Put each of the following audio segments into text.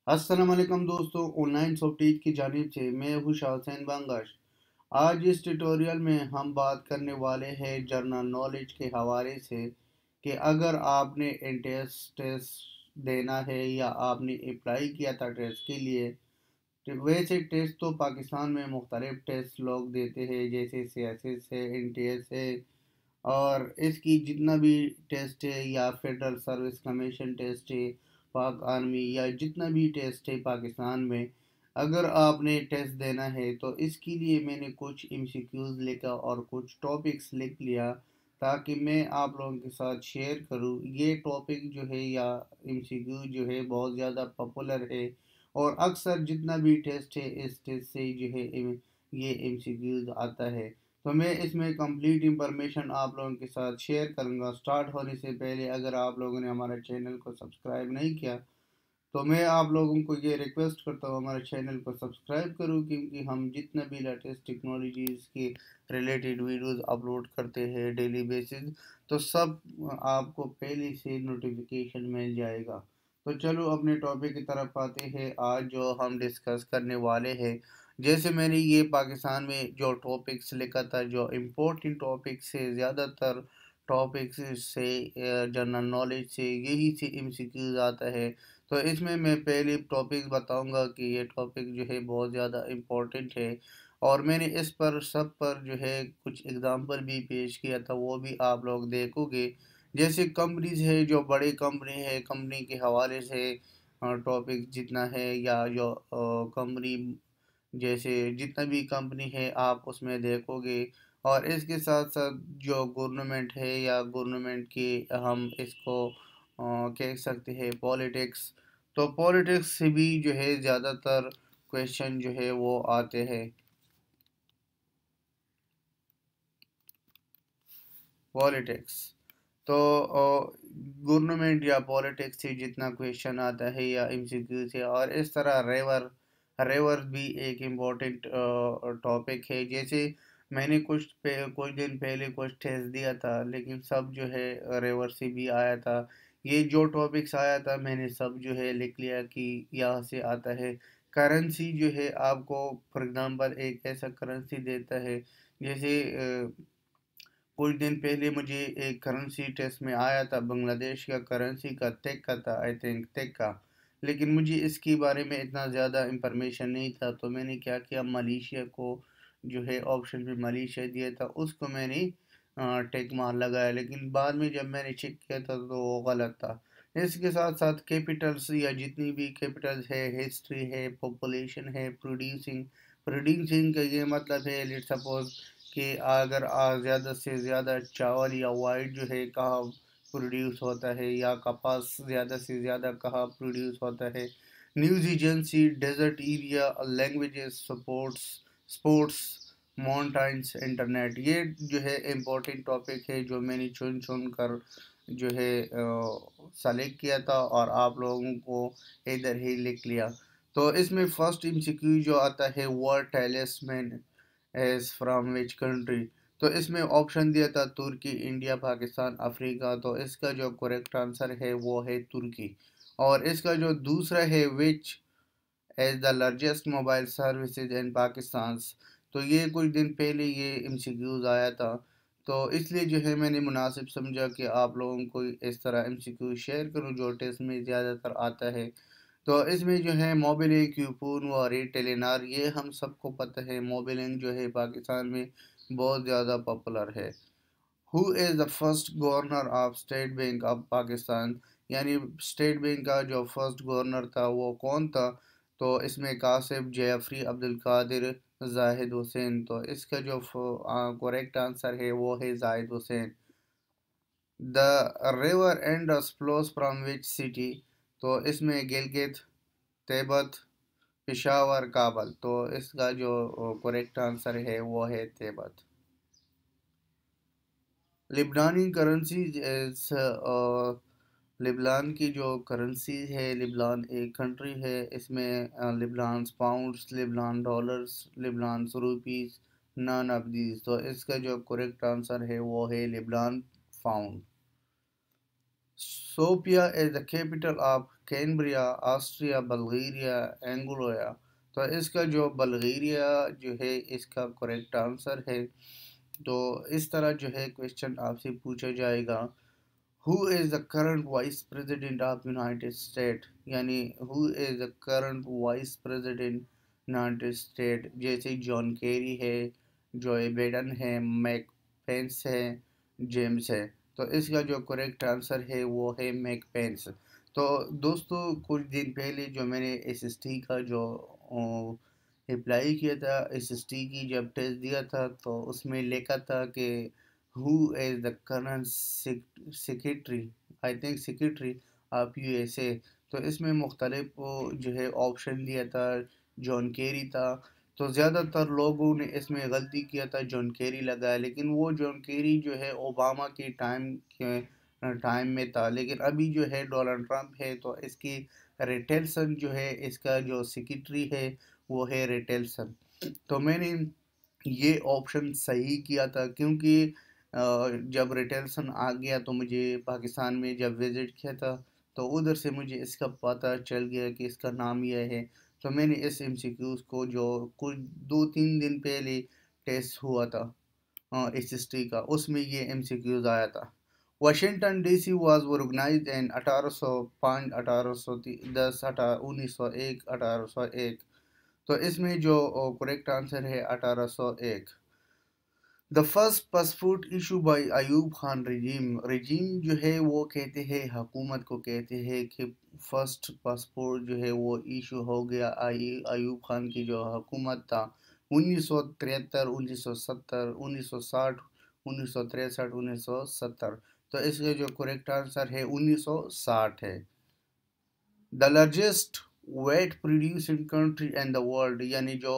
अस्सलाम वालेकुम दोस्तों, ऑनलाइन सॉफ्टवेयर की जानिब से मैं हूँ शाहसैन बांगश। आज इस ट्यूटोरियल में हम बात करने वाले हैं जनरल नॉलेज के हवाले से कि अगर आपने एंट्रेंस टेस्ट देना है या आपने अप्लाई किया था टेस्ट के लिए। तो वैसे टेस्ट तो पाकिस्तान में मुख्तलिफ टेस्ट लोग देते हैं, जैसे सीएसएस है, एनटीएस है, और इसकी जितना भी टेस्ट है या फेडरल सर्विस कमीशन टेस्ट है, पाक आर्मी या जितना भी टेस्ट है पाकिस्तान में, अगर आपने टेस्ट देना है तो इसके लिए मैंने कुछ एमसीक्यूज लिखा और कुछ टॉपिक्स लिख लिया ताकि मैं आप लोगों के साथ शेयर करूं। ये टॉपिक जो है या एमसीक्यू जो है बहुत ज़्यादा पॉपुलर है और अक्सर जितना भी टेस्ट है इस टेस्ट से जो है ये एमसीक्यूज आता है। तो मैं इसमें कंप्लीट इंफॉर्मेशन आप लोगों के साथ शेयर करूंगा। स्टार्ट होने से पहले अगर आप लोगों ने हमारे चैनल को सब्सक्राइब नहीं किया तो मैं आप लोगों को ये रिक्वेस्ट करता हूँ हमारे चैनल को सब्सक्राइब करूँ, क्योंकि हम जितना भी लेटेस्ट टेक्नोलॉजीज़ के रिलेटेड वीडियोस अपलोड करते हैं डेली बेसिस, तो सब आपको पहले से नोटिफिकेशन मिल जाएगा। तो चलो अपने टॉपिक की तरफ आते हैं। आज जो हम डिस्कस करने वाले हैं, जैसे मैंने ये पाकिस्तान में जो टॉपिक्स लिखा था, जो इम्पोर्टेंट टॉपिक्स से ज़्यादातर टॉपिक्स से जनरल नॉलेज से यही से एमसीक्यूज आता है। तो इसमें मैं पहले टॉपिक बताऊंगा कि ये टॉपिक जो है बहुत ज़्यादा इम्पोर्टेंट है, और मैंने इस पर सब पर जो है कुछ एग्ज़ाम्पल भी पेश किया था, वो भी आप लोग देखोगे। जैसे कंपनीज है, जो बड़ी कंपनी है, कंपनी के हवाले से टॉपिक जितना है, या जो कंपनी जैसे जितना भी कंपनी है आप उसमें देखोगे। और इसके साथ साथ जो गवर्नमेंट है या गवर्नमेंट की हम इसको कह सकते हैं पॉलिटिक्स, तो पॉलिटिक्स से भी जो है ज़्यादातर क्वेश्चन जो है वो आते हैं। पॉलिटिक्स तो गवर्नमेंट या पॉलिटिक्स से जितना क्वेश्चन आता है या एमसीक्यू से, और इस तरह रेवर रेवर भी एक इम्पोर्टेंट टॉपिक है। जैसे मैंने कुछ दिन पहले कुछ टेस्ट दिया था, लेकिन सब जो है रेवर से भी आया था। ये जो टॉपिक्स आया था मैंने सब जो है लिख लिया कि यहाँ से आता है। करेंसी जो है आपको फॉर एग्जांपल एक ऐसा करेंसी देता है, जैसे कुछ दिन पहले मुझे एक करेंसी टेस्ट में आया था, बांग्लादेश का करेंसी का तेक्का था, आई थिंक तेक्का। लेकिन मुझे इसके बारे में इतना ज़्यादा इंफॉर्मेशन नहीं था, तो मैंने क्या किया, मलेशिया को जो है ऑप्शन में मलेशिया दिया था, उसको मैंने टेक मार लगाया। लेकिन बाद में जब मैंने चेक किया था तो वो गलत था। इसके साथ साथ कैपिटल्स या जितनी भी कैपिटल्स है, हिस्ट्री है, पॉपुलेशन है, प्रोड्यूसिंग प्रोड्यूसिंग का ये मतलब है, लेट सपोज कि अगर ज़्यादा से ज़्यादा चावल या वाइट जो है कहाँ प्रोड्यूस होता है, या कपास ज़्यादा से ज़्यादा कहाँ प्रोड्यूस होता है। News agency, desert area, languages, sports sports mountains, internet, ये जो है इम्पोर्टेंट टॉपिक है जो मैंने चुन चुन कर जो है सेलेक्ट किया था और आप लोगों को इधर ही लिख लिया। तो इसमें फर्स्ट एमसीक्यू जो आता है, world tallest man is from which country. तो इसमें ऑप्शन दिया था तुर्की, इंडिया, पाकिस्तान, अफ्रीका। तो इसका जो करेक्ट आंसर है वो है तुर्की। और इसका जो दूसरा है, which is the largest mobile services in Pakistan. तो ये कुछ दिन पहले ये एमसीक्यूज आया था, तो इसलिए जो है मैंने मुनासिब समझा कि आप लोगों को इस तरह एमसीक्यू शेयर करूं जो टेस्ट में ज़्यादातर आता है। तो इसमें जो है मोबिलिंग, यूपून व टेलीनार, ये हम सबको पता है। मोबिलिंग जो है पाकिस्तान में बहुत ज़्यादा पॉपुलर है। Who is the first governor of state bank of Pakistan, यानी स्टेट बैंक का जो फर्स्ट गवर्नर था वो कौन था। तो इसमें कासिम, जयफरी, अब्दुल कादिर, जाहिद हुसैन। तो इसका जो करेक्ट आंसर है वो है Zahid Hussain. The river and flows from which city. तो इसमें गिलगित, तिब्बत, पेशावर, काबल। तो इसका जो करेक्ट आंसर है वो है तिब्बत। लिबनानी करेंसी, लिबनान की जो करेंसी है, लिबनान एक कंट्री है, इसमें Lebanon pounds, Lebanon dollars, Lebanon rupees, none of these. तो इसका जो करेक्ट आंसर है वो है Lebanon pound. Sofia is the capital of Cambria, Austria, Bulgaria, Angola. तो इसका जो बल्गेरिया जो है इसका करेक्ट आंसर है। तो इस तरह जो है क्वेश्चन आपसे पूछा जाएगा, who is the current vice president of United State, यानी who is the current vice president United State, जैसे जॉन केरी है, जोए बिडेन है, मैक पेंस है, जेम्स है। तो इसका जो करेक्ट आंसर है वो है मैक पेंस। तो दोस्तों कुछ दिन पहले जो मैंने एसएसटी का जो अप्लाई किया था, एसएसटी की जब टेस्ट दिया था तो उसमें लिखा था कि who is the current secretary, I think secretary of USA. तो इसमें मुख्तलिफ जो है ऑप्शन दिया था, जॉन केरी था। तो ज़्यादातर लोगों ने इसमें गलती किया था, जॉन केरी लगाया, लेकिन वो जॉन केरी जो है ओबामा के टाइम में था, लेकिन अभी जो है डोनाल्ड ट्रंप है। तो इसकी रेटेल्सन जो है इसका जो सेक्रेटरी है वो है रेटेल्सन। तो मैंने ये ऑप्शन सही किया था, क्योंकि जब रिटेल्सन आ गया तो मुझे पाकिस्तान में जब विज़िट किया था तो उधर से मुझे इसका पता चल गया कि इसका नाम यह है। तो मैंने इस एमसीक्यूज़ को जो कुछ 2-3 दिन पहले टेस्ट हुआ था एसएसटी का, उसमें ये एमसीक्यूज़ आया था। Washington DC was organised in 1805, 1810, 1901, 1801। तो इसमें जो करेक्ट आंसर है 1801। The first passport issue bye Ayub Khan regime जो है वो कहते हैं, हुकूमत को कहते हैं कि फर्स्ट पासपोर्ट जो है वो इशू हो गया अयूब खान की जो हुकूमत था 1973, 1970, 1960, 1963, 1970। तो इसका जो करेक्ट आंसर है 1960 है। The largest wheat producing country in the world, यानी जो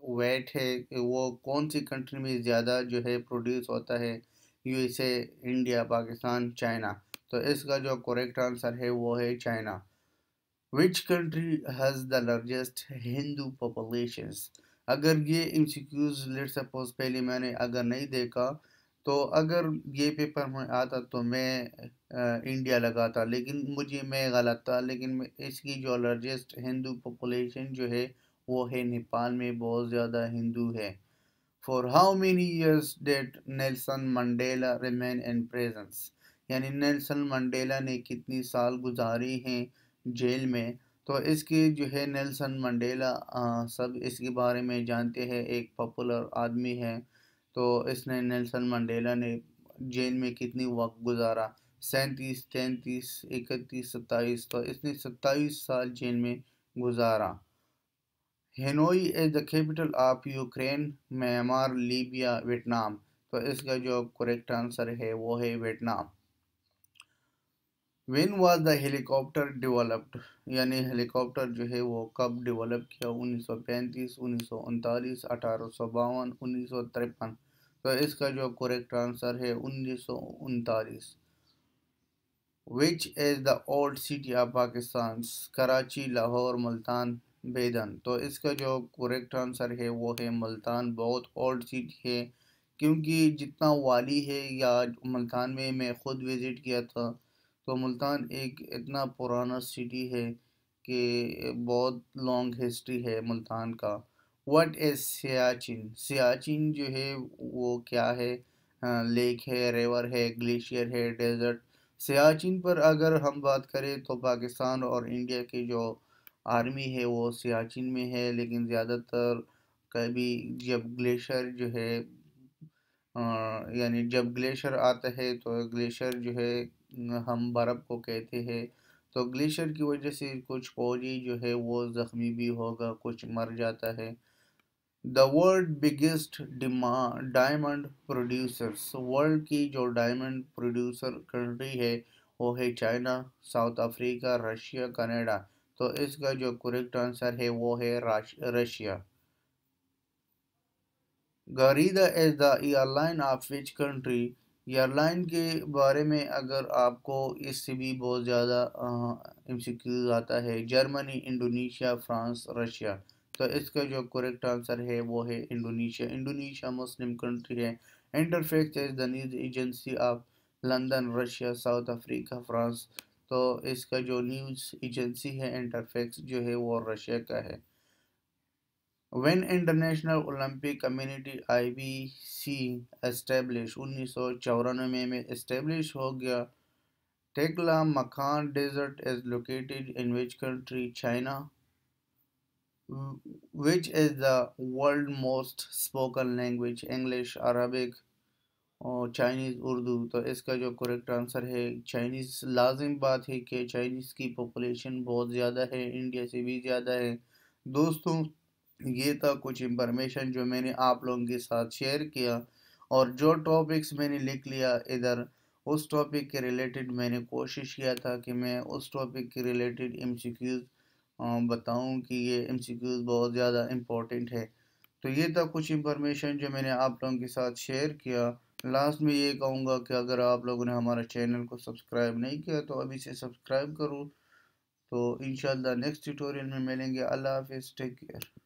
वेट है वो कौन सी कंट्री में ज़्यादा जो है प्रोड्यूस होता है, यूएसए, इंडिया, पाकिस्तान, चाइना। तो इसका जो करेक्ट आंसर है वो है China. Which country has the largest Hindu populations. अगर ये एमसीक्यूज लेट सपोज पहले मैंने अगर नहीं देखा, तो अगर ये पेपर में आता तो मैं इंडिया लगाता, लेकिन मैं गलत था। लेकिन इसकी जो लार्जेस्ट हिंदू पॉपुलेशन जो है वो है नेपाल में, बहुत ज़्यादा हिंदू है। For how many years dead Nelson Mandela remain in presence, यानी नेल्सन मंडेला ने कितनी साल गुजारी हैं जेल में। तो इसके जो है नेल्सन मंडेला सब इसके बारे में जानते हैं, एक पॉपुलर आदमी है। तो इसने नेल्सन मंडेला ने जेल में कितनी वक्त गुजारा, 37, 33, 31, 27। तो इसने 27 साल जेल में गुजारा। Hanoi is the capital of Ukraine, Myanmar, Libya, Vietnam. तो इसका जो करेक्ट आंसर है वो है Vietnam. When was the helicopter developed, यानी हेलीकॉप्टर जो है वो कब डेवलप किया, 1935, 1939, 1852, 1953। तो इसका जो करेक्ट आंसर है 1939। Which is the old city of Pakistan, Karachi, Lahore, Multan, बेदन। तो इसका जो करेक्ट आंसर है वो है मुल्तान, बहुत ओल्ड सिटी है। क्योंकि जितना वाली है या मुल्तान में मैं ख़ुद विज़िट किया था, तो मुल्तान एक इतना पुराना सिटी है कि बहुत लॉन्ग हिस्ट्री है मुल्तान का। व्हाट इज़ सियाचिन, सियाचिन जो है वो क्या है, लेक है, रिवर है, ग्लेशियर है, डेजर्ट। सियाचिन पर अगर हम बात करें तो पाकिस्तान और इंडिया की जो आर्मी है वो सियाचिन में है, लेकिन ज़्यादातर कभी जब ग्लेशियर जो है यानी जब ग्लेशियर आता है तो ग्लेशियर जो है हम बर्फ़ को कहते हैं। तो ग्लेशियर की वजह से कुछ फौजी जो है वो ज़ख्मी भी होगा, कुछ मर जाता है। The world biggest diamond producers, world की जो डायमंड प्रोड्यूसर कंट्री है वो है China, South Africa, Russia, Canada. तो इसका जो करेक्ट आंसर है वो है Russia. Garuda is the airline of which country, airline के बारे में अगर आपको इससे भी बहुत ज़्यादा एमसीक्यूज आता है, जर्मनी, इंडोनेशिया, फ्रांस, रशिया। तो इसका जो करेक्ट आंसर है वो है इंडोनेशिया। इंडोनेशिया मुस्लिम कंट्री है। Interfax is the news agency of London, Russia, south Africa, France. तो इसका जो न्यूज़ एजेंसी है इंटरफैक्स जो है वो रशिया का है। When international Olympic community IBC establish 1994 में एस्टेब्लिश हो गया। Taklamakan desert is located in which country? China. Which is the world most spoken language? English, Arabic और चाइनीज़, उर्दू। तो इसका जो करेक्ट आंसर है चाइनीज़। लाजिम बात है कि चाइनीज़ की पॉपुलेशन बहुत ज़्यादा है, इंडिया से भी ज़्यादा है। दोस्तों, ये था कुछ इंफॉर्मेशन जो मैंने आप लोगों के साथ शेयर किया, और जो टॉपिक्स मैंने लिख लिया इधर, उस टॉपिक के रिलेटेड मैंने कोशिश किया था कि मैं उस टॉपिक के रिलेटेड MCQs बताऊं कि ये MCQs बहुत ज़्यादा इम्पोर्टेंट है। तो ये था कुछ इंफॉर्मेशन जो मैंने आप लोगों के साथ शेयर किया। लास्ट में ये कहूँगा कि अगर आप लोगों ने हमारे चैनल को सब्सक्राइब नहीं किया तो अभी से सब्सक्राइब करो। तो इंशाल्लाह नेक्स्ट ट्यूटोरियल में मिलेंगे। अल्लाह हाफिज़, टेक केयर।